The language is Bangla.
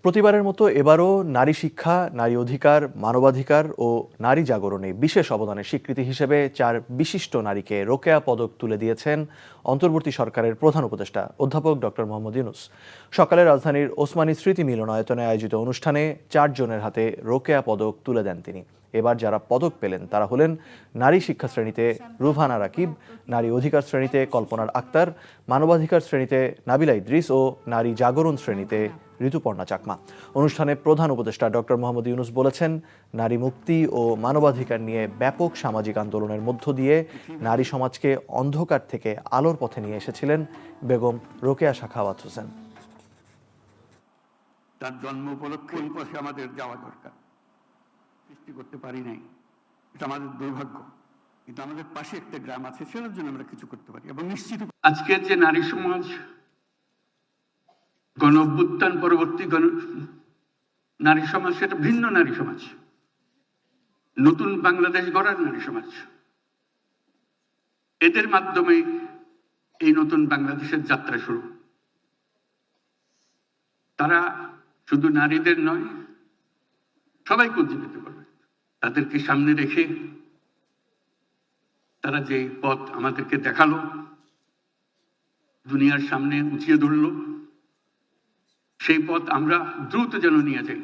প্রতিবারের মতো এবারও নারী শিক্ষা, নারী অধিকার, মানবাধিকার ও নারী জাগরণে বিশেষ অবদানের স্বীকৃতি হিসেবে 4 বিশিষ্ট নারীকে রোকেয়া পদক তুলে দিয়েছেন অন্তর্বর্তী সরকারের প্রধান উপদেষ্টা অধ্যাপক ডক্টর মোহাম্মদ ইউনূস। সকালে রাজধানীর ওসমানী স্মৃতি মিলনায়তনে আয়োজিত অনুষ্ঠানে 4 জনের হাতে রোকেয়া পদক তুলে দেন তিনি। এবার যারা পদক পেলেন তারা হলেন নারী শিক্ষা শ্রেণীতে রুভানা রাকিব, নারী অধিকার শ্রেণীতে কল্পনার আক্তার, মানবাধিকার শ্রেণীতে নাবিলা ইদ্রিস ও নারী জাগরণ শ্রেণীতে ঋতুপর্ণা চাকমা। অনুষ্ঠানে প্রধান উপদেষ্টা ডক্টর মোহাম্মদ ইউনূস বলেছেন, নারী মুক্তি ও মানবাধিকার নিয়ে ব্যাপক সামাজিক আন্দোলনের মধ্য দিয়ে নারী সমাজকে অন্ধকার থেকে আলোর পথে নিয়ে এসেছিলেন বেগম রোকেয়া সাখাওয়াত হোসেন। তার জন্ম উপলক্ষে ওই পথে আমাদের যাওয়া দরকার। সৃষ্টি করতে পারি নাই, এটা আমাদের দুর্ভাগ্য, কিন্তু আমাদের পাশে একটা গ্রাম আছে, সেটার জন্য আমরা কিছু করতে পারি। এবং নিশ্চিত আজকের যে নারী সমাজ, গণ অভ্যুত্থান পরবর্তী নারী সমাজ, সেটা ভিন্ন নারী সমাজ, নতুন বাংলাদেশ গড়ার নারী সমাজ। এদের মাধ্যমে এই নতুন বাংলাদেশের যাত্রা শুরু। তারা শুধু নারীদের নয়, সবাইকে উজ্জীবিত করবে। তাদেরকে সামনে রেখে তারা যে পথ আমাদেরকে দেখালো, দুনিয়ার সামনে উঠিয়ে ধরলো, সেই পথ আমরা দ্রুত যেন নিয়ে যাই।